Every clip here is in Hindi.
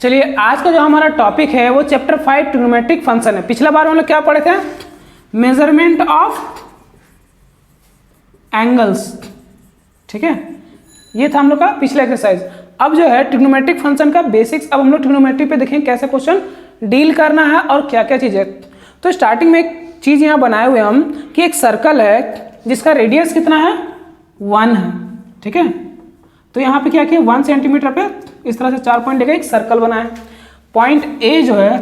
चलिए आज का जो हमारा टॉपिक है वो चैप्टर 5 ट्रिग्नोमेट्रिक फंक्शन है। पिछला बार हम लोग क्या पढ़े थे? मेजरमेंट ऑफ एंगल्स, ठीक है, ये था हम लोग का पिछला एक्सरसाइज। अब जो है ट्रिग्नोमेट्रिक फंक्शन का बेसिक्स, अब हम लोग ट्रिग्नोमेट्री पे देखें कैसे क्वेश्चन डील करना है और क्या क्या चीज़ है। तो स्टार्टिंग में एक चीज़ यहाँ बनाए हुए हम कि एक सर्कल है जिसका रेडियस कितना है 1 है, ठीक है। तो यहाँ पे क्या किया 1 सेंटीमीटर पे इस तरह से 4 पॉइंट लेकर एक सर्कल बनाए। पॉइंट ए जो है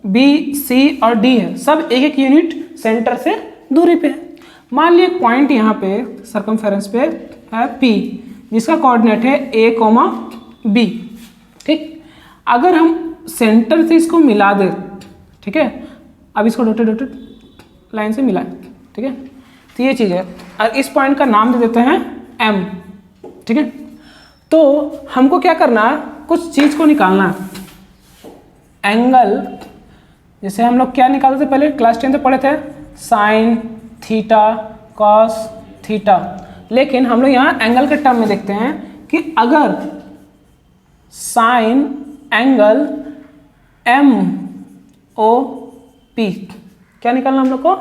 बी सी और डी है, सब एक एक यूनिट सेंटर से दूरी पे है। मान लिया पॉइंट यहाँ पे सर्कमफेरेंस पे है पी जिसका कोऑर्डिनेट है ए कोमा बी, ठीक। अगर हम सेंटर से इसको मिला दे, ठीक है, अब इसको डॉटेड डॉटेड लाइन से मिलाएं, ठीक है। तो ये चीज़ है और इस पॉइंट का नाम दे देते हैं एम, ठीक है। तो हमको क्या करना है, कुछ चीज़ को निकालना है। एंगल, जैसे हम लोग क्या निकालते थे पहले क्लास 10 से पढ़े थे, साइन थीटा कॉस थीटा। लेकिन हम लोग यहाँ एंगल के टर्म में देखते हैं कि अगर sine angle M O P, क्या निकालना हम लोग को,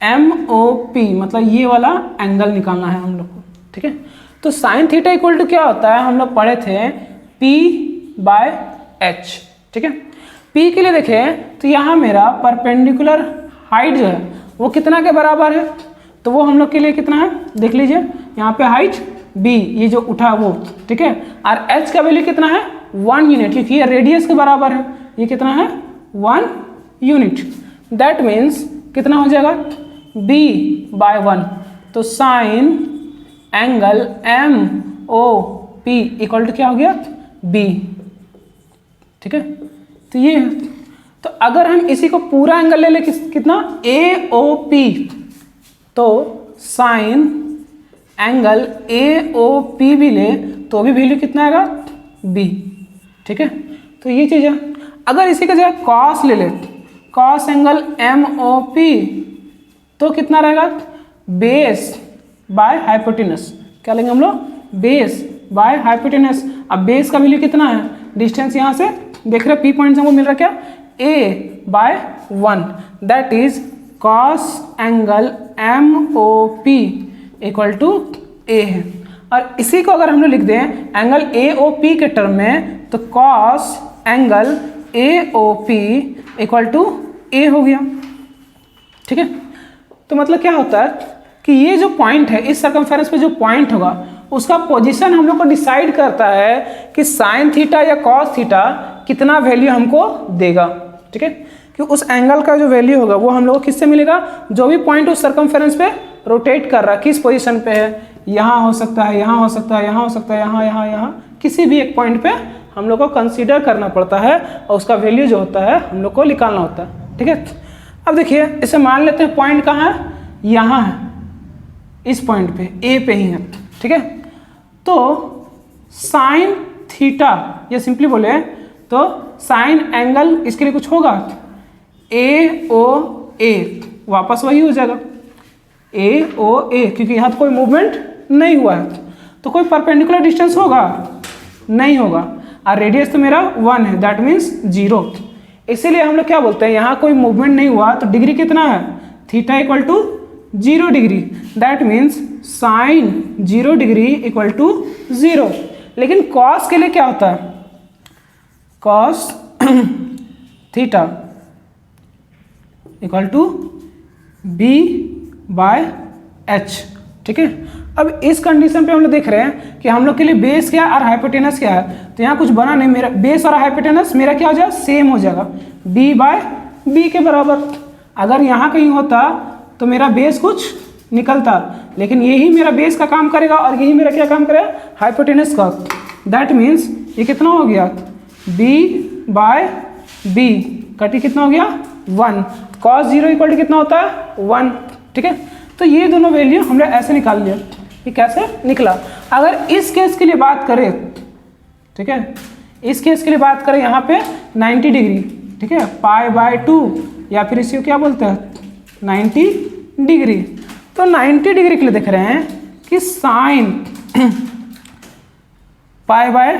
एम ओ पी, मतलब ये वाला एंगल निकालना है हम लोग को, ठीक है। तो साइन थीटा इक्वल टू क्या होता है, हम लोग पढ़े थे P बाय एच, ठीक है। P के लिए देखें तो यहाँ मेरा परपेंडिकुलर हाइट जो है वो कितना के बराबर है, तो वो हम लोग के लिए कितना है देख लीजिए, यहाँ पे हाइट B, ये जो उठा वो, ठीक है। और H का वैल्यू कितना है 1 यूनिट, क्योंकि ये रेडियस के बराबर है, ये कितना है 1 यूनिट। दैट मीन्स कितना हो जाएगा B बाय 1। तो sine angle M O P equal to क्या हो गया B, ठीक है। तो ये है, तो अगर हम इसी को पूरा एंगल ले ले कितना ए ओ पी, तो sine angle A O P भी ले तो भी वैल्यू कितना आएगा B, ठीक है। तो ये चीज़ है। अगर इसी का जगह कॉस ले ले, cos angle M O P, तो कितना रहेगा बेस बाय हाइपोटेनस, क्या लेंगे हम लोग बेस बाय हाइपोटेनस। अब बेस का वैल्यू कितना है, डिस्टेंस यहाँ से देख रहे पी पॉइंट से हमको मिल रहा क्या A by 1, that is cos angle M O P equal to A है। और इसी को अगर हम लोग लिख दें एंगल ए ओ पी के टर्म में, तो cos angle A O P equal to A हो गया, ठीक है। तो मतलब क्या होता है कि ये जो पॉइंट है इस सर्कमफेरेंस पे जो पॉइंट होगा उसका पोजीशन हम लोग को डिसाइड करता है कि साइन थीटा या कॉस थीटा कितना वैल्यू हमको देगा, ठीक है। कि उस एंगल का जो वैल्यू होगा वो हम लोग को किससे मिलेगा, जो भी पॉइंट उस सर्कमफेरेंस पे रोटेट कर रहा है किस पोजीशन पे है, यहाँ हो सकता है, यहाँ हो सकता है, यहाँ हो सकता है, यहाँ यहाँ यहाँ किसी भी एक पॉइंट पे हम लोग को कंसीडर करना पड़ता है और उसका वैल्यू जो होता है हम लोग को निकालना होता है, ठीक है। अब देखिए इसे मान लेते हैं पॉइंट कहाँ है, यहाँ है, इस पॉइंट पे ए पे ही है, ठीक है। तो साइन थीटा, ये सिंपली बोले तो साइन एंगल इसके लिए कुछ होगा ए ओ ए, वापस वही हो जाएगा ए ओ ए, क्योंकि यहाँ तो कोई मूवमेंट नहीं हुआ है। तो कोई परपेंडिकुलर डिस्टेंस होगा नहीं होगा, और रेडियस तो मेरा 1 है, दैट मीन्स 0। इसीलिए हम लोग क्या बोलते हैं, यहाँ कोई मूवमेंट नहीं हुआ तो डिग्री कितना है, theta equal to 0 degree, that means sine 0 degree equal to 0। लेकिन कॉस के लिए क्या होता है, cos theta equal to B by H, ठीक है। अब इस कंडीशन पे हम लोग देख रहे हैं कि हम लोग के लिए बेस क्या और हाइपोटेनस क्या है, तो यहाँ कुछ बना नहीं, मेरा बेस और हाइपोटेनस मेरा क्या हो जाएगा सेम हो जाएगा, बी बाय बी के बराबर। अगर यहाँ कहीं होता तो मेरा बेस कुछ निकलता, लेकिन यही मेरा बेस का काम करेगा और यही मेरा क्या काम करेगा हाइपोटेनस का। दैट मीन्स ये कितना हो गया b बाय b, कटी कितना हो गया 1, cos 0 इक्वल टू कितना होता है 1, ठीक है। तो ये दोनों वैल्यू हमने ऐसे निकाल लिया, ये कैसे निकला। अगर इस केस के लिए बात करें, ठीक है, इस केस के लिए बात करें यहाँ पे 90 डिग्री, ठीक है, पाई बाय 2 या फिर इसी को क्या बोलते हैं 90 डिग्री। तो 90 डिग्री के लिए देख रहे हैं कि साइन पाई बाय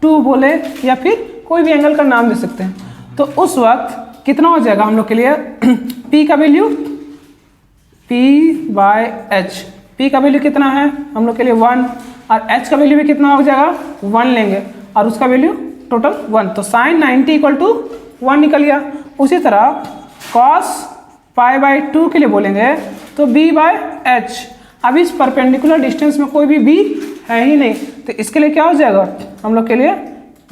2 बोले या फिर कोई भी एंगल का नाम दे सकते हैं। तो उस वक्त कितना हो जाएगा हम लोग के लिए P का वैल्यू P/h, P का वैल्यू कितना है हम लोग के लिए 1 और h का वैल्यू भी कितना हो जाएगा 1 लेंगे और उसका वैल्यू टोटल 1, तो sin 90 इक्वल टू 1 निकल गया। उसी तरह cos π/2 के लिए बोलेंगे तो B/h। अब इस परपेंडिकुलर डिस्टेंस में कोई भी b है ही नहीं, तो इसके लिए क्या हो जाएगा हम लोग के लिए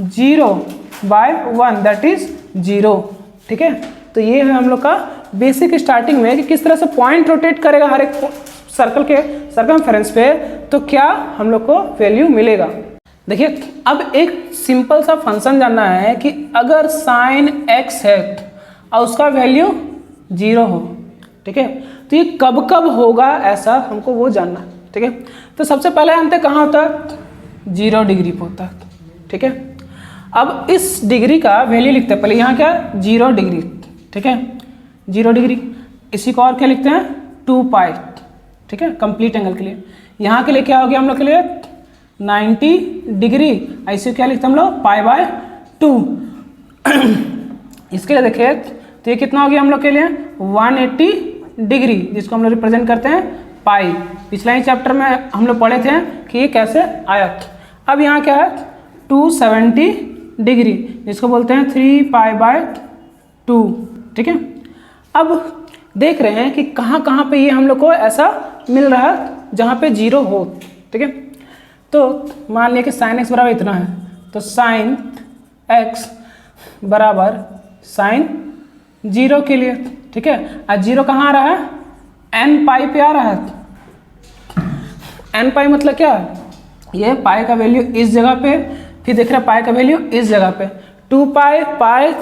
0/1 दैट इज 0। ठीक है, तो ये है हम लोग का बेसिक स्टार्टिंग में कि किस तरह से पॉइंट रोटेट करेगा हर एक सर्कल के सर्कमफेरेंस पे, तो क्या हम लोग को वैल्यू मिलेगा। देखिए अब एक सिंपल सा फंक्शन जानना है कि अगर साइन x है और उसका वैल्यू 0 हो, ठीक है, तो ये कब कब होगा ऐसा हमको वो जानना है। ठीक है, तो सबसे पहले जानते कहाँ होता है 0 डिग्री पे होता है। ठीक है, अब इस डिग्री का वैल्यू लिखते हैं, पहले यहाँ क्या 0 डिग्री, ठीक है 0 डिग्री, इसी को और क्या लिखते हैं 2π। ठीक है, कंप्लीट एंगल के लिए। यहाँ के लिए क्या हो गया हम लोग के लिए 90 डिग्री, ऐसे क्या लिखते हैं हम लोग π/2। इसके लिए देखिए तो ये कितना हो गया हम लोग के लिए 180 डिग्री, जिसको हम लोग रिप्रेजेंट करते हैं पाई। पिछला ही चैप्टर में हम लोग पढ़े थे कि ये कैसे आया। अब यहाँ क्या है 270 डिग्री, जिसको बोलते हैं 3π/2। ठीक है, अब देख रहे हैं कि कहाँ कहाँ पे ये हम लोग को ऐसा मिल रहा है जहाँ पे 0 हो। ठीक है, तो मान लिया कि sin x बराबर इतना है, तो sin x बराबर sin 0 के लिए। ठीक है, आज 0 कहाँ आ रहा है n π पे आ रहा है। n π मतलब क्या है, ये पाई का वैल्यू इस जगह पे, फिर देख रहे हैं पाई का वैल्यू इस जगह पे 2π, पाई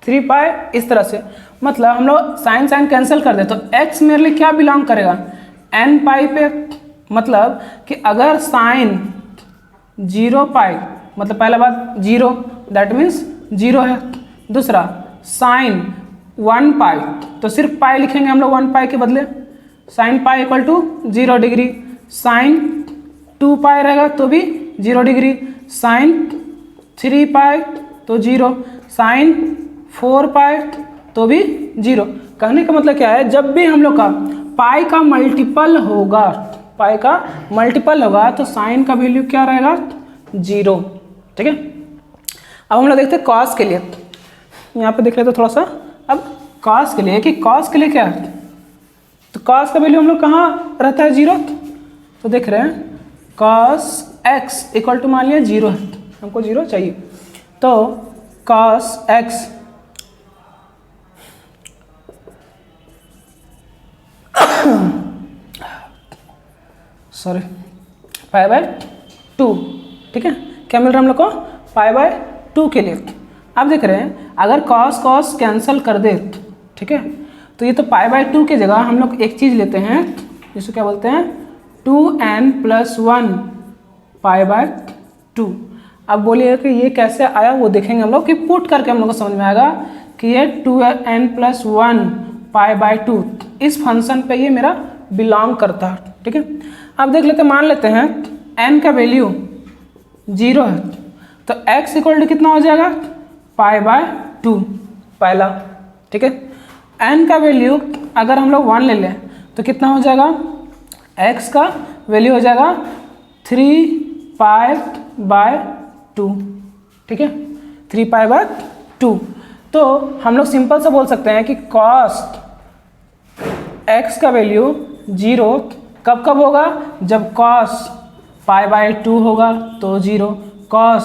3π इस तरह से। मतलब हम लोग साइन साइन कैंसिल कर दे तो x मेरे लिए क्या बिलोंग करेगा n π पे। मतलब कि अगर साइन 0π मतलब पहला बात 0 दैट मीन्स 0 है, दूसरा साइन 1π तो सिर्फ पाई लिखेंगे हम लोग 1π के बदले, sine π equal to 0 degree, sine 2π रहेगा तो भी 0 डिग्री, साइन 3π तो 0, साइन 4π तो भी 0। कहने का मतलब क्या है, जब भी हम लोग का पाई का मल्टीपल होगा, पाई का मल्टीपल होगा तो साइन का वैल्यू क्या रहेगा 0। ठीक है, अब हम लोग देखते हैं कॉस के लिए। यहाँ पे देख लेते थोड़ा सा। अब कॉस के लिए कि कॉस के लिए क्या है, तो कॉस का वैल्यू हम लोग कहाँ रहता है 0, तो देख रहे हैं कॉस x इक्वल टू मान लिया 0 है, हमको 0 चाहिए, तो कॉस x सॉरी π/2। ठीक है, क्या मिल रहा है हम लोग को π/2 के लिए। अब देख रहे हैं अगर कॉस कॉस कैंसिल कर दे, ठीक है, तो ये तो π/2 की जगह हम लोग एक चीज़ लेते हैं जिसको क्या बोलते हैं 2n+1 π/2। अब बोलिए कि ये कैसे आया वो देखेंगे हम लोग कि पुट करके हम लोग को समझ में आएगा कि ये 2n+1 π/2 इस फंक्शन पे ये मेरा बिलोंग करता है। ठीक है, अब देख लेते मान लेते हैं n का वैल्यू 0 है, तो x इक्वल टू कितना हो जाएगा π/2 पहला। ठीक है, n का वैल्यू अगर हम लोग 1 ले लें तो कितना हो जाएगा, x का वैल्यू हो जाएगा 3π/2। ठीक है, 3π/2। तो हम लोग सिंपल से बोल सकते हैं कि cos x का वैल्यू 0 कब कब होगा, जब cos π/2 होगा तो 0, cos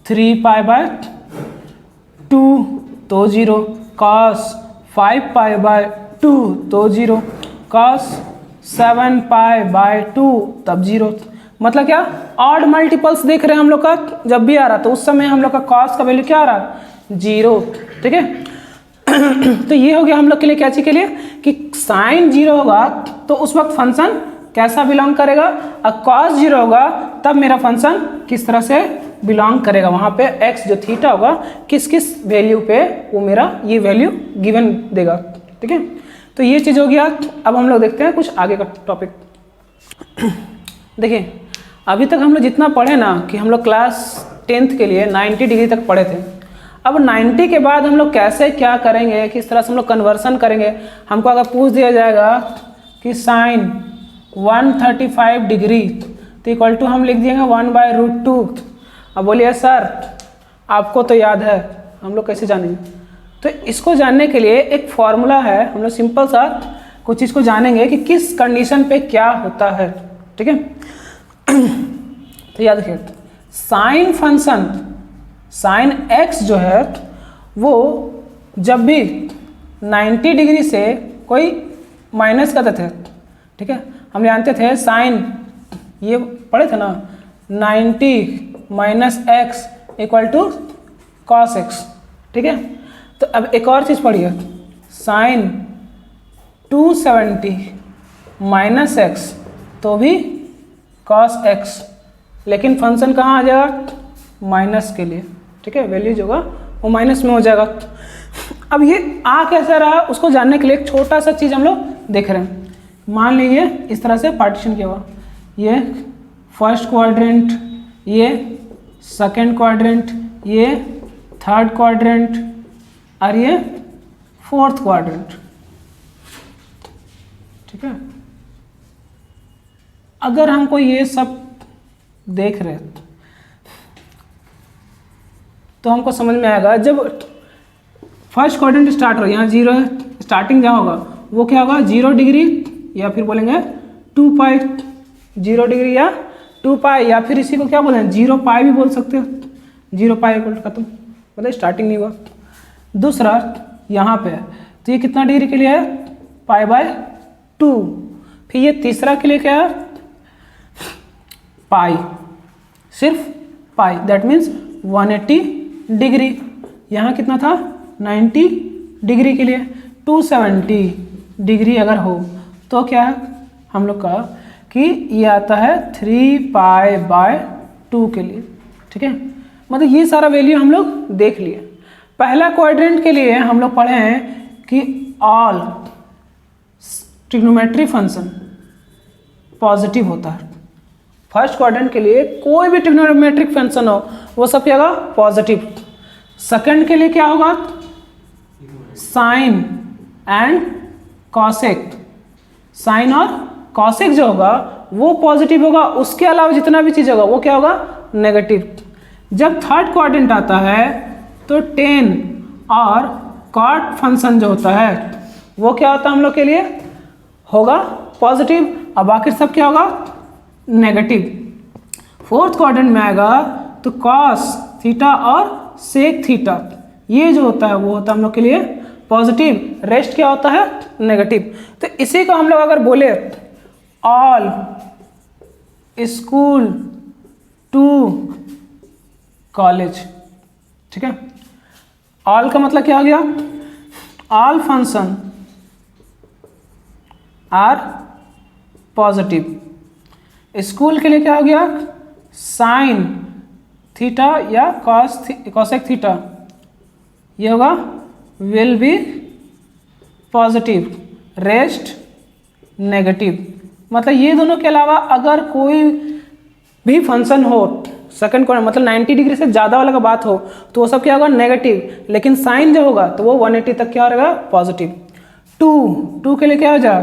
3π/2 तो 0, cos 5π/2 तो 0, cos 7π/2 तब 0। मतलब क्या ऑड मल्टीपल्स देख रहे हैं हम लोग का जब भी आ रहा तो उस समय हम लोग का cos का वैल्यू क्या आ रहा 0। ठीक है, तो ये हो गया हम लोग के लिए क्या चीज के लिए कि साइन 0 होगा तो उस वक्त फंक्शन कैसा बिलोंग करेगा, और cos 0 होगा तब मेरा फंक्शन किस तरह से बिलोंग करेगा, वहाँ पे x जो थीटा होगा किस किस वैल्यू पे वो मेरा ये वैल्यू गिवन देगा। ठीक है, तो ये चीज़ हो गया। अब हम लोग देखते हैं कुछ आगे का टॉपिक। देखिए अभी तक हम लोग जितना पढ़े ना कि हम लोग क्लास 10th के लिए 90 डिग्री तक पढ़े थे। अब 90 के बाद हम लोग कैसे क्या करेंगे, किस तरह से हम लोग कन्वर्सन करेंगे। हमको अगर पूछ दिया जाएगा कि साइन 135 डिग्री तो इक्वल टू हम लिख देंगे 1/√2। अब बोलिए सर आपको तो याद है, हम लोग कैसे जानेंगे। तो इसको जानने के लिए एक फॉर्मूला है, हम लोग सिंपल सा कुछ चीज़ को जानेंगे कि किस कंडीशन पे क्या होता है। ठीक है, तो याद रखिए साइन फंक्शन साइन x जो है वो जब भी 90 डिग्री से कोई माइनस करते थे, ठीक है, हम जानते थे साइन ये पढ़े थे ना 90 minus X equal to cos X. ठीक है, तो अब एक और चीज़ पढ़िए, साइन 270 माइनस एक्स तो भी कॉस एक्स, लेकिन फंक्शन कहाँ आ जाएगा, माइनस के लिए। ठीक है, वैल्यू जो होगा वो माइनस में हो जाएगा। अब ये आ कैसा रहा उसको जानने के लिए एक छोटा सा चीज़ हम लोग देख रहे हैं। मान लीजिए इस तरह से पार्टीशन किया हुआ, ये फर्स्ट क्वाड्रेंट, ये सेकंड क्वाड्रेंट, ये थर्ड क्वाड्रेंट और ये फोर्थ क्वाड्रेंट। ठीक है, अगर हमको ये सब देख रहे तो हमको समझ में आएगा जब फर्स्ट क्वाड्रेंट स्टार्ट हो, यहाँ 0 है, स्टार्टिंग जहाँ होगा वो क्या होगा 0 डिग्री या फिर बोलेंगे 2 पाई, 0 डिग्री या 2 पाई, या फिर इसी को क्या बोलेंगे 0 पाई भी बोल सकते हो, 0 पाई इक्वल टू खत्म, मतलब स्टार्टिंग नहीं हुआ। दूसरा यहाँ पे तो ये कितना डिग्री के लिए है, π/2। फिर ये तीसरा के लिए क्या है, पाई, सिर्फ पाई, दैट मीन्स 180 डिग्री। यहाँ कितना था 90 डिग्री के लिए, 270 डिग्री अगर हो तो क्या है हम लोग का कि ये आता है 3π/2 के लिए। ठीक है, मतलब ये सारा वैल्यू हम लोग देख लिए। पहला क्वाड्रेंट के लिए हम लोग पढ़े हैं कि ऑल ट्रिग्नोमेट्री फंक्शन पॉजिटिव होता है। फर्स्ट क्वाड्रेंट के लिए कोई भी ट्रिग्नोमेट्रिक फंक्शन हो वो सब क्या होगा, पॉजिटिव। सेकंड के लिए क्या होगा, साइन एंड कॉसेक, साइन और कॉसेक जो होगा वो पॉजिटिव होगा, उसके अलावा जितना भी चीज़ होगा वो क्या होगा, नेगेटिव। जब थर्ड क्वाड्रेंट आता है तो टेन और कॉट फंक्शन जो होता है वो क्या होता है हम लोग के लिए, होगा पॉजिटिव, और बाकी सब क्या होगा, नेगेटिव। फोर्थ क्वाड्रेंट में आएगा तो कॉस थीटा और सेक थीटा ये जो होता है वो होता है हम लोग के लिए पॉजिटिव, रेस्ट क्या होता है, नेगेटिव। तो इसी को हम लोग अगर बोले ऑल स्कूल टू कॉलेज, ठीक है, ऑल का मतलब क्या हो गया, all function are positive. School के लिए क्या हो गया, साइन थीटा या कॉसेक थीटा ये होगा will be positive, rest negative. मतलब ये दोनों के अलावा अगर कोई भी फंक्शन हो सेकंड क्वाड्रेंट मतलब 90 डिग्री से ज़्यादा वाला का बात हो तो वो सब क्या होगा, नेगेटिव, लेकिन साइन जो होगा तो वो 180 तक क्या रहेगा, पॉजिटिव। टू के लिए क्या हो जाएगा,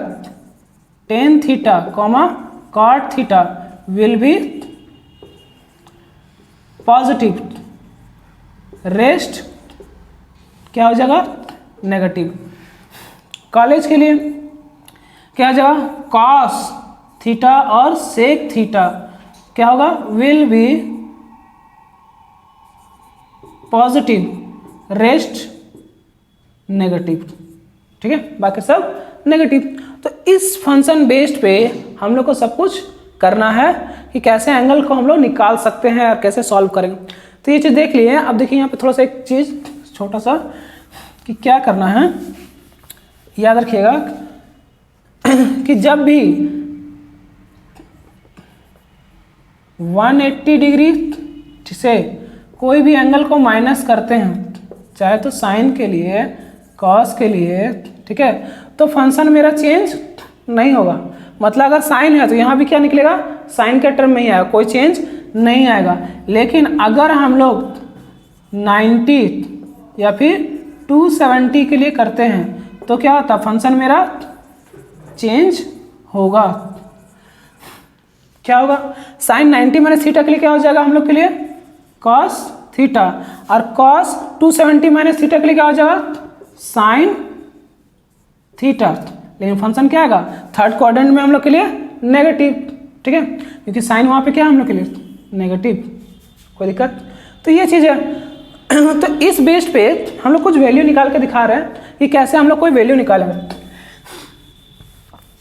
tan theta comma cot theta will be positive, rest क्या हो जाएगा, नेगेटिव। कॉलेज के लिए क्या हो जाएगा, कॉस थीटा और सेक थीटा क्या होगा, will be positive, rest negative. ठीक है, बाकी सब नेगेटिव। तो इस फंक्शन बेस्ड पे हम लोग को सब कुछ करना है कि कैसे एंगल को हम लोग निकाल सकते हैं और कैसे सॉल्व करेंगे। तो ये चीज़ देख लिए। अब देखिए यहाँ पे थोड़ा सा एक चीज़ छोटा सा कि क्या करना है, याद रखिएगा कि जब भी 180 डिग्री से कोई भी एंगल को माइनस करते हैं, चाहे तो साइन के लिए कॉस के लिए, ठीक है, तो फंक्शन मेरा चेंज नहीं होगा। मतलब अगर साइन है तो यहाँ भी क्या निकलेगा, साइन के टर्म में ही आएगा, कोई चेंज नहीं आएगा। लेकिन अगर हम लोग 90 या फिर 270 के लिए करते हैं तो क्या होता, फंक्शन मेरा चेंज होगा। क्या होगा, साइन 90 माइनस थीटा के लिए क्या हो जाएगा हम लोग के लिए, कॉस थीटा, और कॉस 270 माइनस थीटा के लिए क्या हो जाएगा, साइन थीटा। लेकिन फंक्शन क्या आएगा, थर्ड क्वाड्रेंट में हम लोग के लिए नेगेटिव, ठीक है, क्योंकि साइन वहाँ पे क्या है हम लोग के लिए नेगेटिव। कोई दिक्कत, तो ये चीज़ है। तो इस बेस्ड पे हम लोग कुछ वैल्यू निकाल के दिखा रहे हैं कि कैसे हम लोग कोई वैल्यू निकालेंगे।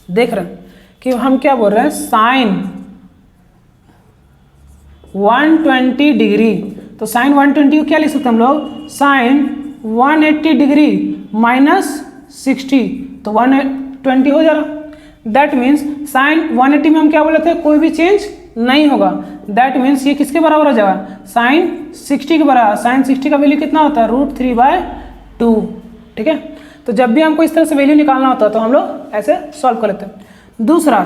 देख रहे हैं कि हम क्या बोल रहे हैं, साइन 120 डिग्री, तो साइन 120 को क्या लिख सकते हैं हम लोग, साइन 180 डिग्री माइनस 60, तो 120 हो जा रहा। दैट मीन्स साइन 180 में हम क्या बोले थे, कोई भी चेंज नहीं होगा। दैट मीन्स ये किसके बराबर हो जाएगा, साइन 60 के बराबर। साइन 60 का वैल्यू कितना होता है, √3/2, ठीक है। तो जब भी हमको इस तरह से वैल्यू निकालना होता है तो हम लोग ऐसे सॉल्व कर लेते हैं। दूसरा,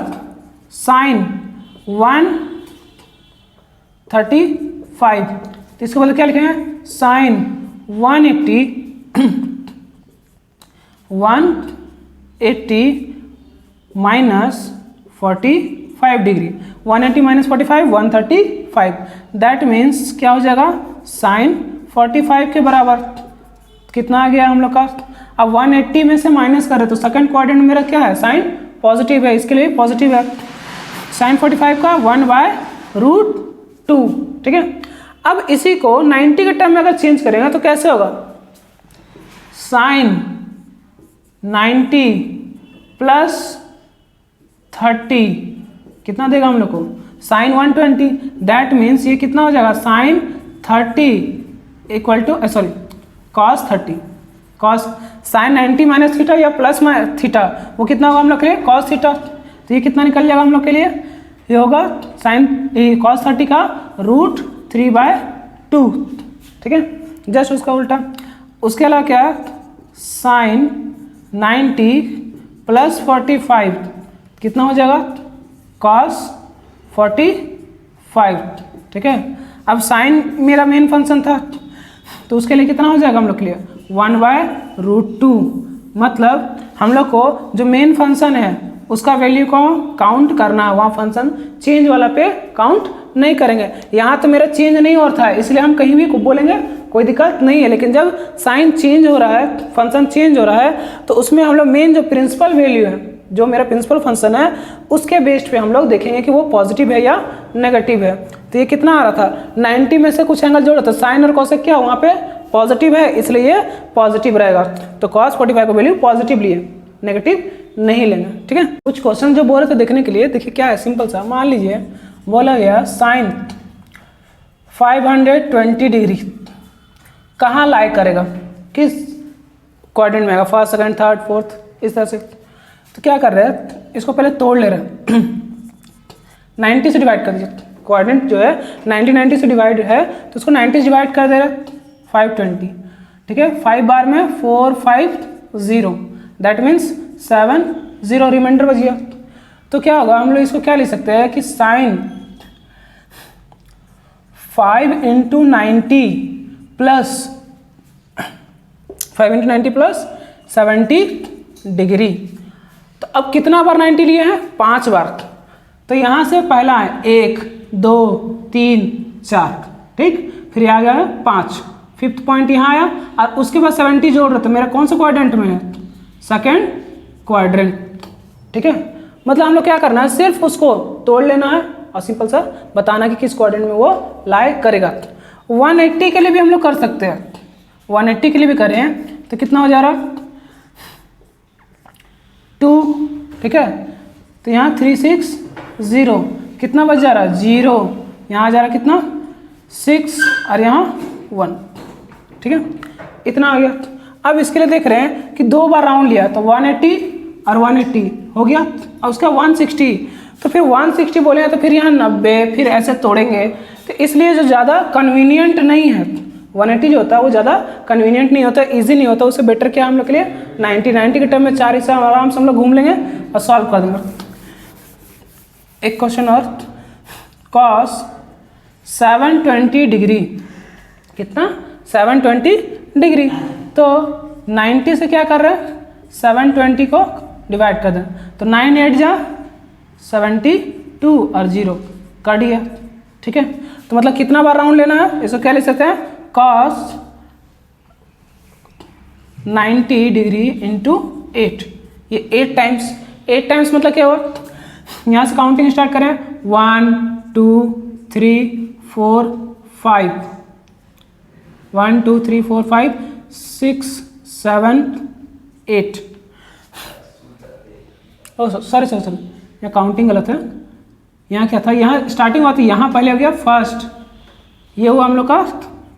साइन 135, तो इसके बदले क्या लिखेंगे, sine 180 minus 45 degree, 180 minus 45 135, that means क्या हो जाएगा, साइन 45 के बराबर। कितना आ गया हम लोग का, अब 180 में से माइनस कर रहे तो सेकंड क्वाड्रेंट में मेरा क्या है, साइन पॉजिटिव है, इसके लिए पॉजिटिव है। साइन 45 का 1/√2, ठीक है। अब इसी को 90 के टर्म में अगर चेंज करेगा तो कैसे होगा, साइन 90 प्लस 30 कितना देगा हम लोग को, साइन 120, दैट मीन्स ये कितना हो जाएगा, sine 30 equal to sorry cos 30, cos sine 90 minus theta या प्लस थीटा, वो कितना होगा हम लोग के लिए, कॉस थीटा। तो ये कितना निकल जाएगा हम लोग के लिए, ये होगा साइन कॉस 30 का √3/2, ठीक है, जस्ट उसका उल्टा। उसके अलावा क्या, साइन 90 प्लस 45 कितना हो जाएगा, कॉस 45, ठीक है। अब साइन मेरा मेन फंक्शन था तो उसके लिए कितना हो जाएगा हम लोग के लिए, 1/√2, मतलब हम लोग को जो मेन फंक्शन है उसका वैल्यू को काउंट करना है, वहाँ फंक्शन चेंज वाला पे काउंट नहीं करेंगे। यहाँ तो मेरा चेंज नहीं हो रहा है इसलिए हम कहीं भी बोलेंगे कोई दिक्कत नहीं है, लेकिन जब साइन चेंज हो रहा है, फंक्शन चेंज हो रहा है, तो उसमें हम लोग मेन जो प्रिंसिपल वैल्यू है, जो मेरा प्रिंसिपल फंक्शन है, उसके बेस्ड पे हम लोग देखेंगे कि वो पॉजिटिव है या नेगेटिव है। तो ये कितना आ रहा था, 90 में से कुछ एंगल जोड़ा था, साइन और कॉसेक क्या वहाँ पे पॉजिटिव है, इसलिए ये पॉजिटिव रहेगा। तो कॉस 45 का वैल्यू पॉजिटिव लिए, नेगेटिव नहीं लेना, ठीक है। कुछ क्वेश्चन जो बोल रहे थे देखने के लिए, देखिए क्या है, सिंपल सा, मान लीजिए बोला गया साइन 520 डिग्री कहाँ लाई करेगा, किस क्वाड्रेंट में आएगा, फर्स्ट सेकंड थर्ड फोर्थ, इस तरह से। तो क्या कर रहे हैं, इसको पहले तोड़ ले रहे हैं 90 से डिवाइड कर दीजिए, क्वाड्रेंट जो है 90 से डिवाइड है तो उसको 90 से डिवाइड कर दे रहे 520, ठीक है। 5 बार में 450, दैट मीन्स 70 रिमाइंडर बच गया। तो क्या होगा, हम लोग इसको क्या लिख सकते हैं कि साइन 5 × 90 प्लस 70 डिग्री। तो अब कितना बार 90 लिए हैं, 5 बार। तो यहाँ से पहला है 1 2 3 4, ठीक, फिर आ गया 5, फिफ्थ पॉइंट यहाँ आया, और उसके बाद 70 जोड़ रहे, तो मेरा कौन सा क्वाड्रेंट में है, सेकेंड क्वाड्रेंट, ठीक है। मतलब हम लोग क्या करना है, सिर्फ उसको तोड़ लेना है और सिंपल सा बताना कि किस क्वाड्रेंट में वो लाई करेगा। 180 के लिए भी हम लोग कर सकते हैं, 180 के लिए भी करें तो कितना हो जा रहा, 2, ठीक है। तो यहाँ 360, कितना बच जा रहा है, 0, यहाँ आ जा रहा कितना 6 और यहाँ 1, ठीक है, इतना आ गया। अब इसके लिए देख रहे हैं कि 2 बार राउंड लिया तो 180 और 180 हो गया, और उसका 160, तो फिर 160 बोले तो फिर यहाँ 90, फिर ऐसे तोड़ेंगे, तो इसलिए जो ज़्यादा कन्वीनियंट नहीं है 180 जो होता है वो ज़्यादा कन्वीनियंट नहीं होता, ईजी नहीं होता, उससे बेटर क्या हम लोग के लिए 90 के टर्म में 4 हिस्सा आराम से हम लोग घूम लेंगे और सॉल्व कर देंगे। एक क्वेश्चन और, cos 720 डिग्री, कितना 720 डिग्री। तो 90 से क्या कर रहे हैं, 720 को डिवाइड कर दें, तो 9 8 जा 72 और 0 काट दिया, ठीक है। तो मतलब कितना बार राउंड लेना है, इसको क्या लिख सकते हैं, cos 90 डिग्री इंटू 8, ये 8 टाइम्स मतलब क्या हुआ, यहाँ से काउंटिंग स्टार्ट करें, 1 2 3 4 5, 1 2 3 4 5 6 7 8, ओ सॉरी यहाँ काउंटिंग गलत है, यहाँ क्या था, यहाँ स्टार्टिंग हुआ थी, यहाँ पहले हो गया फर्स्ट, ये हुआ हम लोग का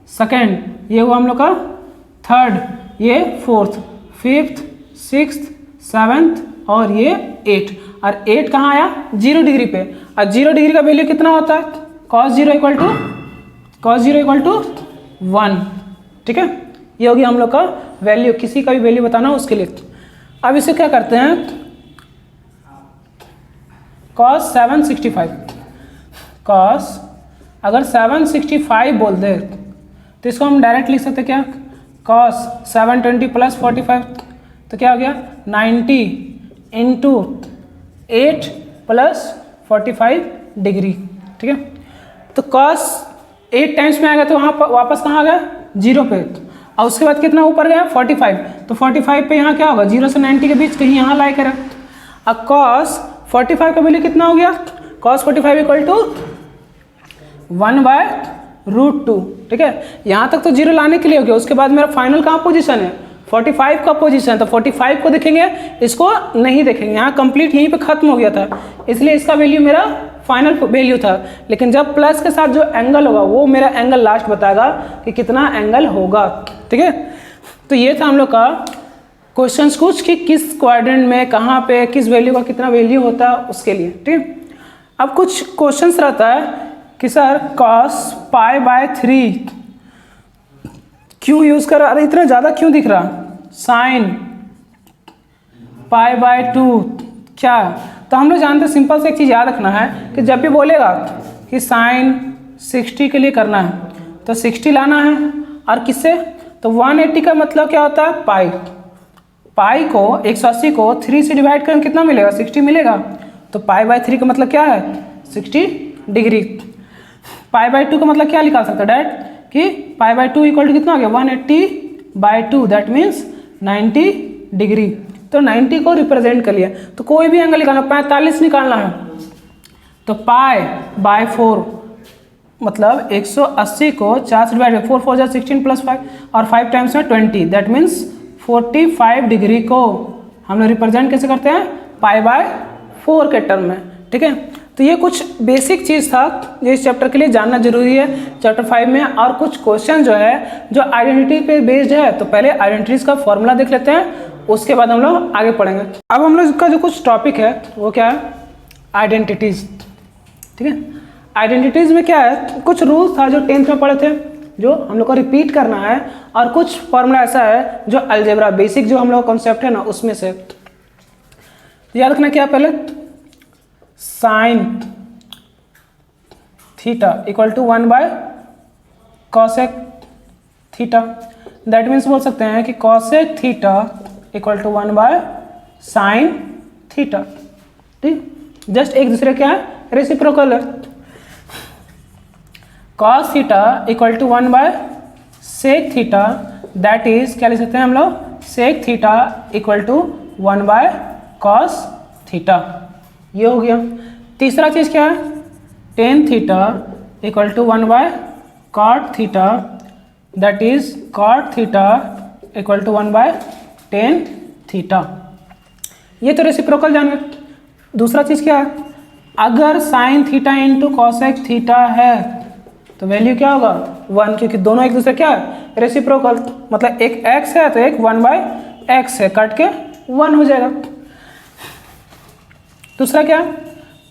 सेकेंड, ये हुआ हम लोग का थर्ड, ये फोर्थ, फिफ्थ, सिक्स्थ, सेवन्थ और ये 8, और 8 कहाँ आया, 0 डिग्री पे, और 0 डिग्री का वैल्यू कितना होता है, cos 0 इक्वल टू 1, ठीक है। ये होगी हम लोग का वैल्यू, किसी का भी वैल्यू बताना उसके लिए। अब इसे क्या करते हैं, cos 765, cos अगर 765 बोल दे तो इसको हम डायरेक्ट लिख सकते क्या, cos 720 प्लस 45, तो क्या हो गया 90 इंटू 8 प्लस 45 डिग्री, ठीक है। तो cos 8 टाइम्स में आ गया, तो वहाँ वापस कहाँ आ गया, 0 पे, और उसके बाद कितना ऊपर गया 45, तो 45 पे यहाँ क्या होगा, 0 से 90 के बीच कहीं यहाँ लाई करें। अब cos 45 का वैल्यू कितना हो गया, cos 45 इक्वल टू 1/√2, ठीक है। यहाँ तक तो 0 लाने के लिए हो गया, उसके बाद मेरा फाइनल कहाँ पोजीशन है, 45 का पोजीशन है, तो 45 को देखेंगे, इसको नहीं देखेंगे, यहाँ कंप्लीट यहीं पे खत्म हो गया था, इसलिए इसका वैल्यू मेरा फाइनल वैल्यू था। लेकिन जब प्लस के साथ जो एंगल होगा वो मेरा एंगल लास्ट बताएगा कि कितना एंगल होगा, ठीक है। तो ये था हम लोग का क्वेश्चंस कुछ कि किस क्वाड्रेंट में कहाँ पे किस वैल्यू का कितना वैल्यू होता है उसके लिए, ठीक। अब कुछ क्वेश्चंस रहता है कि सर cos π/3 क्यों यूज़ कर रहा, अरे इतना ज़्यादा क्यों दिख रहा, sin π/2 क्या, तो हम लोग जानते हैं, सिंपल से एक चीज़ याद रखना है कि जब भी बोलेगा कि sin 60 के लिए करना है तो 60 लाना है, और किससे, तो 180 का मतलब क्या होता है, पाई को 180 को 3 से डिवाइड करें कितना मिलेगा, 60 मिलेगा, तो π/3 का मतलब क्या है, 60 डिग्री। π/2 का मतलब क्या निकाल सकते हैं डायरेक्ट कि π/2 इक्वल टू कितना हो गया, 180/2, दैट मीन्स 90 डिग्री। तो 90 को रिप्रेजेंट कर लिया, तो कोई भी एंगल निकालना, 45 निकालना है, तो π/4 मतलब 180 को 4 से डिवाइड, 4 4 16 प्लस 5 और 5 टाइम्स में 20, दैट मीन्स 45 डिग्री को हम लोग रिप्रेजेंट कैसे करते हैं, π/4 के टर्म में, ठीक है। तो ये कुछ बेसिक चीज़ था जो इस चैप्टर के लिए जानना जरूरी है चैप्टर 5 में। और कुछ क्वेश्चन जो है जो आइडेंटिटी पे बेस्ड है, तो पहले आइडेंटिटीज का फॉर्मूला देख लेते हैं, उसके बाद हम लोग आगे पढ़ेंगे। अब हम लोग का जो कुछ टॉपिक है वो क्या है, आइडेंटिटीज, ठीक है। आइडेंटिटीज में क्या है, कुछ रूल्स था जो 10th में पढ़े थे जो हम लोग को रिपीट करना है, और कुछ फॉर्मूला ऐसा है जो अलजेब्रा बेसिक जो हम लोग कॉन्सेप्ट है ना उसमें से याद रखना। क्या पहले, sine theta equal to 1/cosec theta, that means बोल सकते हैं कि cosec theta equal to 1/sin theta, ठीक। जस्ट एक दूसरे क्या है, रेसिप्रोकल है। cos theta equal to 1/sec theta, that is क्या लिख सकते हैं हम लोग, sec theta equal to 1/cos theta, ये हो गया। तीसरा चीज क्या है, tan theta equal to 1/cot theta, that is cot theta equal to 1/tan theta, ये तो रेसिप्रोकल जान गए। दूसरा चीज क्या है, अगर sin theta into cosec theta है तो वैल्यू क्या होगा, 1, क्योंकि दोनों एक दूसरे क्या है, रेसिप्रोकल, मतलब एक x है तो एक 1/x है, काट के 1 हो जाएगा। दूसरा क्या,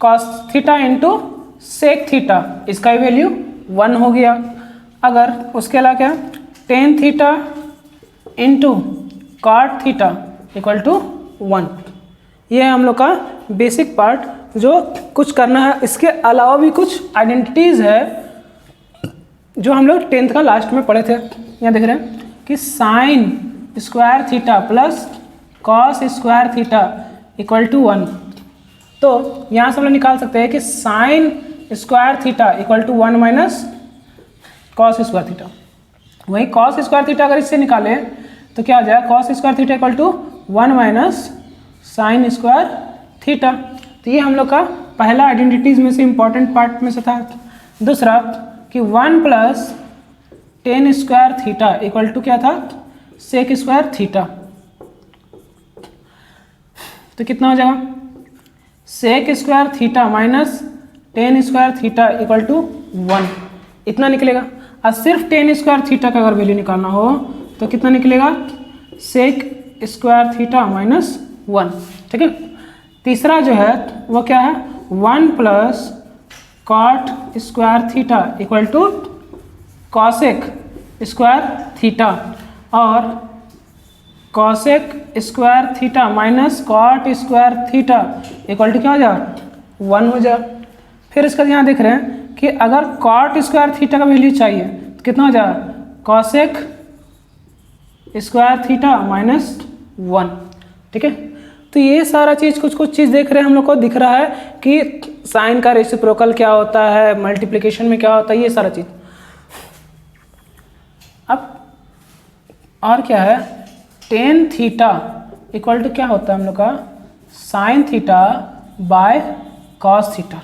cos theta into sec theta, इसका वैल्यू 1 हो गया। अगर उसके अलावा क्या, tan theta into cot theta equal to 1, ये है हम लोग का बेसिक पार्ट जो कुछ करना है। इसके अलावा भी कुछ आइडेंटिटीज़ है जो हम लोग 10th का लास्ट में पढ़े थे, यहाँ देख रहे हैं कि sine square theta plus cos square theta equal to 1। तो यहाँ से हम लोग निकाल सकते हैं कि sine square theta equal to 1 minus cos square theta. वहीं कॉस स्क्वायर थीटा अगर इससे निकालें तो क्या हो जाएगा, cos square theta equal to 1 minus sine square theta. तो ये हम लोग का पहला आइडेंटिटीज में से इम्पॉर्टेंट पार्ट में से था। दूसरा कि 1 plus tan square theta equal to क्या था, सेक स्क्वायर थीटा। तो कितना हो जाएगा, sec square theta minus tan square theta equal to 1, इतना निकलेगा। और सिर्फ टेन स्क्वायर थीटा का अगर वैल्यू निकालना हो तो कितना निकलेगा, सेक स्क्वायर थीटा माइनस 1। ठीक है। तीसरा जो है वो क्या है, 1 plus cot square theta equal to cosec square theta, और cosec square theta minus cot square theta equal to क्या हो जाएगा, 1 हो जाएगा। फिर इसका यहाँ देख रहे हैं कि अगर कॉट स्क्वायर थीटा का वैल्यू चाहिए तो कितना हो जाएगा, कॉसेक स्क्वायर थीटा माइनस 1। ठीक है। तो ये सारा चीज़ कुछ चीज़ देख रहे हैं हम लोग को दिख रहा है कि साइन का रेसिप्रोकल क्या होता है, मल्टीप्लिकेशन में क्या होता है, ये सारा चीज़। अब और क्या है, टेन थीटा इक्वल टू क्या होता है हम लोग का, sine theta by cos theta,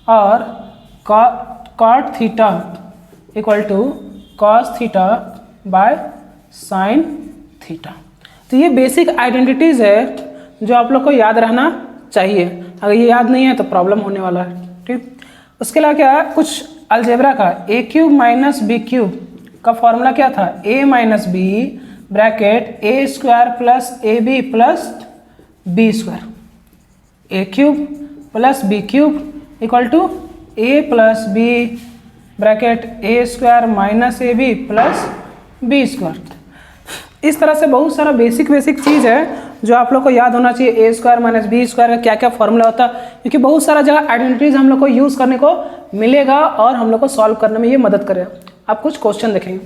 और cot theta equal to cos theta by sine theta. तो ये बेसिक आइडेंटिटीज़ है जो आप लोग को याद रहना चाहिए। अगर ये याद नहीं है तो प्रॉब्लम होने वाला है। ठीक। उसके अलावा क्या है, कुछ अलजेब्रा का A cube minus B cube का फॉर्मूला क्या था, A minus B bracket A square plus A B plus B square. A cube plus B cube equal to A plus B bracket A square minus A B plus B square. इस तरह से बहुत सारा बेसिक चीज़ है जो आप लोग को याद होना चाहिए। ए स्क्वायर माइनस बी स्क्वायर का क्या क्या फॉर्मूला होता है, क्योंकि बहुत सारा जगह आइडेंटिटीज हम लोग को यूज़ करने को मिलेगा और हम लोग को सॉल्व करने में ये मदद करेगा। आप कुछ क्वेश्चन देखेंगे,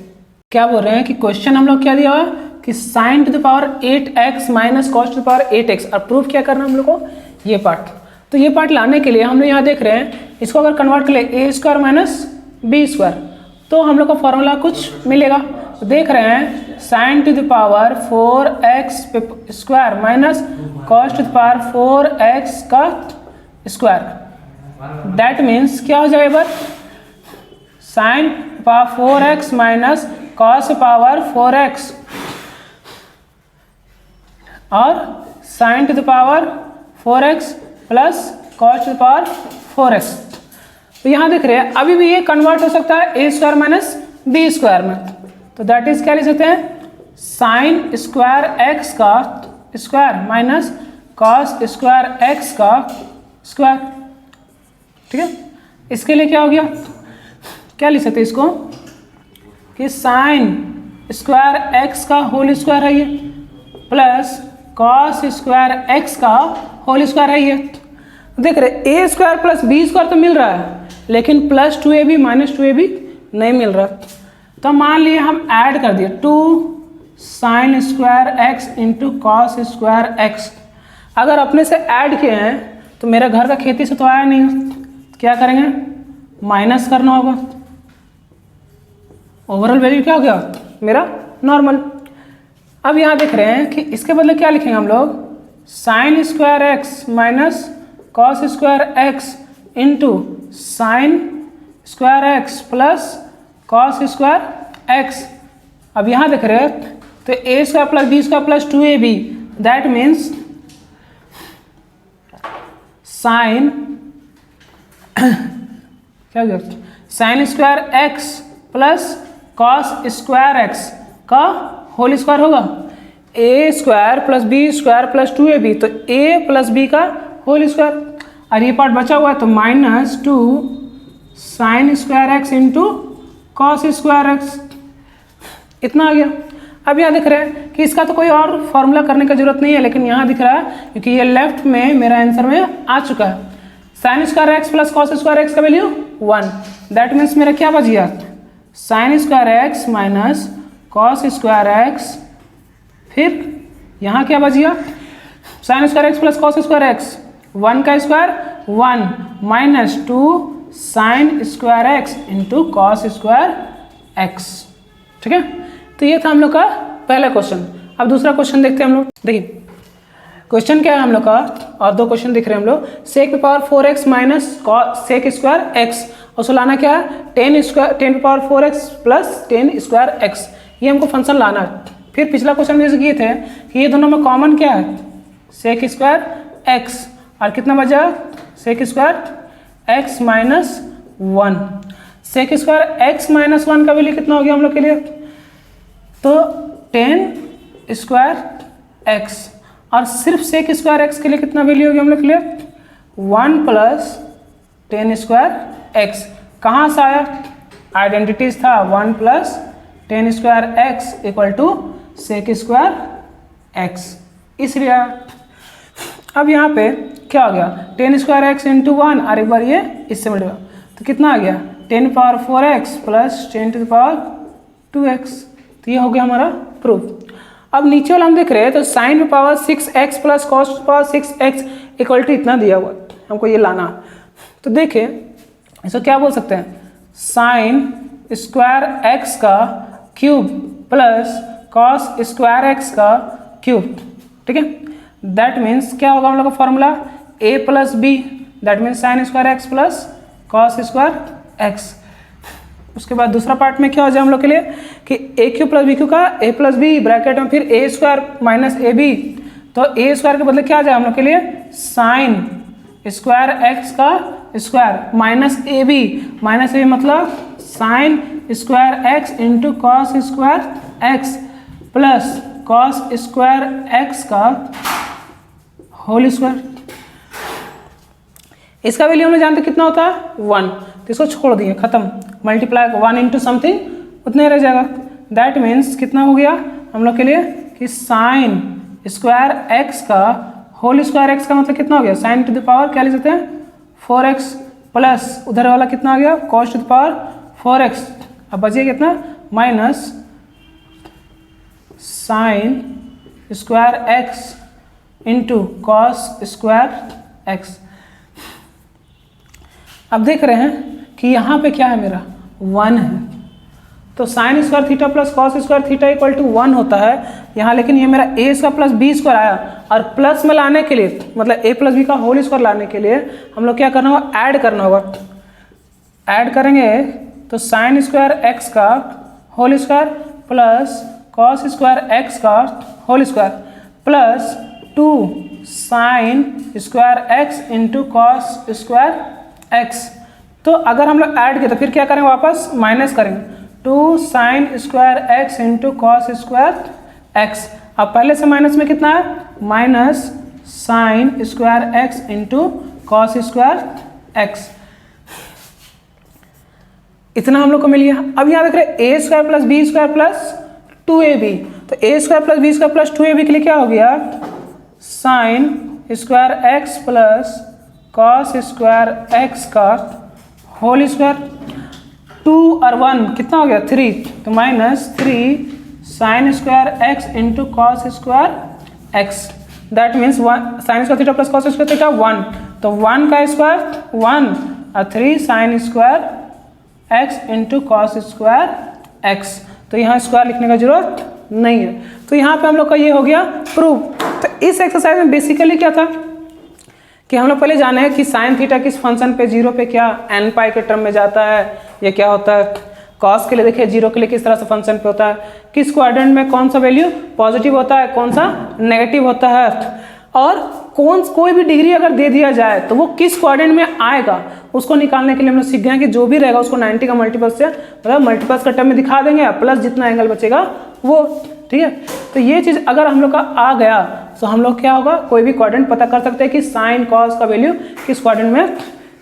क्या बोल रहे हैं कि क्वेश्चन हम लोग क्या दिया हुआ कि sign to the power 8x minus cos two the power 8x, और प्रूफ क्या करना है हम लोग को, ये पार्ट। तो ये पार्ट लाने के लिए हम लोग यहाँ देख रहे हैं, इसको अगर कन्वर्ट कर ले ए स्क्वायर माइनस बी स्क्वायर तो हम लोग का फॉर्मूला कुछ मिलेगा। तो देख रहे हैं sign to the power 4x square minus cos two the power 4x का स्क्वायर, दैट मीन्स क्या हो जाएगा, sine power 4x minus cos power 4x और sign to the power 4x plus cos two the power 4x। तो यहाँ देख रहे हैं अभी भी ये कन्वर्ट हो सकता है ए स्क्वायर माइनस बी स्क्वायर में, तो दैट इज क्या लिख सकते हैं, साइन स्क्वायर x का square minus cos square x का स्क्वायर। ठीक है। इसके लिए क्या हो गया, क्या लिख सकते हैं इसको कि साइन स्क्वायर x का होल स्क्वायर है ये प्लस कॉस स्क्वायर x का होल स्क्वायर है ये। देख रहे ए स्क्वायर प्लस बी स्क्वायर तो मिल रहा है, लेकिन प्लस 2ab माइनस 2ab नहीं मिल रहा। तो मान लिए हम ऐड कर दिए 2 sine square x into cos square x। अगर अपने से ऐड किए हैं तो मेरा घर का खेती से तो आया नहीं, क्या करेंगे, माइनस करना होगा। ओवरऑल वैल्यू क्या हो गया मेरा, नॉर्मल। अब यहाँ देख रहे हैं कि इसके बदले क्या लिखेंगे हम लोग, sine square x minus cos square x into sine square x plus cos square x। अब यहाँ देख रहे हैं तो A square plus B square plus 2ab, that means sine क्या हो गया, sine square x plus cos square x का होल स्क्वायर होगा, A square plus B square plus 2ab, तो a प्लस b का होल स्क्वायर। और ये पार्ट बचा हुआ है तो minus 2 sine square x into cos square x, इतना आ गया। अब यहाँ दिख रहा है कि इसका तो कोई और फॉर्मूला करने की जरूरत नहीं है, लेकिन यहाँ दिख रहा है क्योंकि ये लेफ्ट में मेरा आंसर में आ चुका है, sign square x plus cos square x का वैल्यू 1, दैट मीन्स मेरा क्या बच गया, sine square x minus cos square x, फिर यहाँ क्या बच गया, sine square x plus cos square x, 1 का square 1 minus 2 sine square X into cos square x. ठीक है, तो ये था हम लोग का पहला क्वेश्चन। अब दूसरा क्वेश्चन देखते हैं हम लोग। देखिए क्वेश्चन क्या है हम लोग का, और दो क्वेश्चन दिख रहे हैं हम लोग। सेक की power 4x minus sec square x, उसको लाना क्या है 10 की power 4x plus 10 square x, ये हमको फंक्शन लाना है। फिर पिछला क्वेश्चन में जैसे किए थे कि ये दोनों में कॉमन क्या है सेक स्क्वायर एक्स, और कितना बचा sec square x minus 1। Sec square x minus 1 का वैल्यू कितना हो गया हम लोग के लिए, तो 10 स्क्वायर एक्स, और सिर्फ सेक स्क्वायर एक्स के लिए कितना वैल्यू होगी हम लोग के लिए 1 प्लस 10 स्क्वायर एक्स। कहाँ से आया, आइडेंटिटीज था 1 plus 10 square x equal to sec square x, इसलिए अब यहाँ पे क्या हो गया 10 स्क्वायर एक्स इंटू 1, और एक बार ये इससे मल्टीप्लाई, तो कितना आ गया 10 power 4x plus 10 to the power 2x। तो ये हो गया हमारा प्रूफ। अब नीचे वाला हम देख रहे हैं, तो साइन पे power 6x plus cos power 6x equal to इतना दिया हुआ, हमको ये लाना। तो देखिए इसको क्या बोल सकते हैं, साइन स्क्वायर एक्स का cube plus cos square x का क्यूब। ठीक है, दैट मीन्स क्या होगा हम लोग का formula a plus B, that means sine square x plus cos square x. उसके बाद दूसरा पार्ट में क्या हो जाए हम लोग के लिए कि ए क्यू प्लस बी क्यू का ए प्लस बी ब्रैकेट में फिर ए स्क्वायर माइनस ए बी, तो ए स्क्वायर के बदले क्या आ जाए हम लोग के लिए साइन स्क्वायर एक्स का स्क्वायर माइनस ए बी मतलब sign square X into cos square x plus cos square x का होल स्क्वायर। इसका वैल्यू हमने जानते कितना होता है 1, तो इसको छोड़ दिए खत्म, मल्टीप्लाई 1 इंटू समथिंग उतने रह जाएगा। दैट मीन्स कितना हो गया हम लोग के लिए कि साइन स्क्वायर एक्स का होल स्क्वायर एक्स का मतलब कितना हो गया साइन टू द पावर क्या लिख सकते हैं 4x प्लस उधर वाला कितना आ गया cos two the power 4x। अब बचिए कितना minus sine square X into cos square x. अब देख रहे हैं कि यहाँ पे क्या है मेरा 1 है, तो sine square theta plus cos square theta equal to 1 होता है यहाँ, लेकिन ये मेरा A square plus B square आया, और प्लस में लाने के लिए मतलब ए प्लस बी का होल स्क्वायर लाने के लिए हम लोग क्या करना होगा ऐड करना होगा। ऐड करेंगे तो साइन स्क्वायर एक्स का whole square plus cos square x का whole square plus 2 sine square X into cos square X. तो अगर हम लोग ऐड किए तो फिर क्या करेंगे वापस माइनस करेंगे 2 sine square X into cos square x. अब पहले से माइनस में कितना है minus sine square X into cos square x, इतना हम लोग को मिल गया। अब यहाँ देख रहे हैं A square plus B square plus 2ab, तो A square plus B square plus 2ab के लिए क्या हो गया sine square x plus cos square x का होल स्क्वायर। 2 और 1 कितना हो गया 3, तो minus 3 sine square X into cos square X. That means sine square theta plus cos square theta 1, तो 1 का स्क्वायर 1 और 3 sine square X into cos square X. तो यहाँ स्क्वायर लिखने का जरूरत नहीं है। तो यहाँ पे हम लोग का ये हो गया प्रूफ। तो इस एक्सरसाइज में बेसिकली क्या था कि हम लोग पहले जाने हैं कि साइन थीटा किस फंक्शन पे 0 पे क्या एन पाई के टर्म में जाता है, ये क्या होता है। कॉस के लिए देखिए 0 के लिए किस तरह से फंक्शन पे होता है, किस क्वाड्रेंट में कौन सा वैल्यू पॉजिटिव होता है कौन सा नेगेटिव होता है, और कोई भी डिग्री अगर दे दिया जाए तो वो किस क्वाड्रेंट में आएगा उसको निकालने के लिए हम लोग सीख गए कि जो भी रहेगा उसको 90 का मल्टीपल से मतलब मल्टीपल्स का टर्म में दिखा देंगे, प्लस जितना एंगल बचेगा वो। ठीक है, तो ये चीज़ अगर हम लोग का आ गया तो हम लोग क्या होगा कोई भी क्वाड्रेंट पता कर सकते हैं कि साइन कॉस का वैल्यू किस क्वाड्रेंट में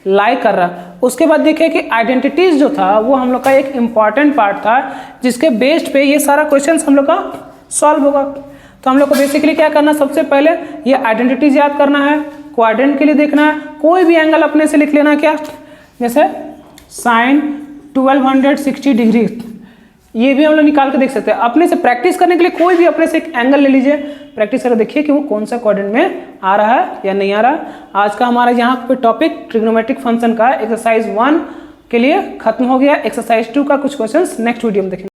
लाई कर रहा है। उसके बाद देखिए कि आइडेंटिटीज जो था वो हम लोग का एक इम्पॉर्टेंट पार्ट था जिसके बेस्ड पे ये सारा क्वेश्चन हम लोग का सॉल्व होगा। तो हम लोग को बेसिकली क्या करना, सबसे पहले ये आइडेंटिटीज याद करना है, क्वाड्रेंट के लिए देखना है, कोई भी एंगल अपने से लिख लेना क्या, जैसे साइन 1260 डिग्री, ये भी हम लोग निकाल के देख सकते हैं। अपने से प्रैक्टिस करने के लिए कोई भी अपने से एक एंगल ले लीजिए, प्रैक्टिस करके देखिए कि वो कौन सा क्वाड्रेंट में आ रहा है या नहीं आ रहा। आज का हमारा यहाँ पे टॉपिक ट्रिग्नोमेट्रिक फंक्शन का एक्सरसाइज 1 के लिए खत्म हो गया। एक्सरसाइज 2 का कुछ क्वेश्चंस नेक्स्ट वीडियो में देखेंगे।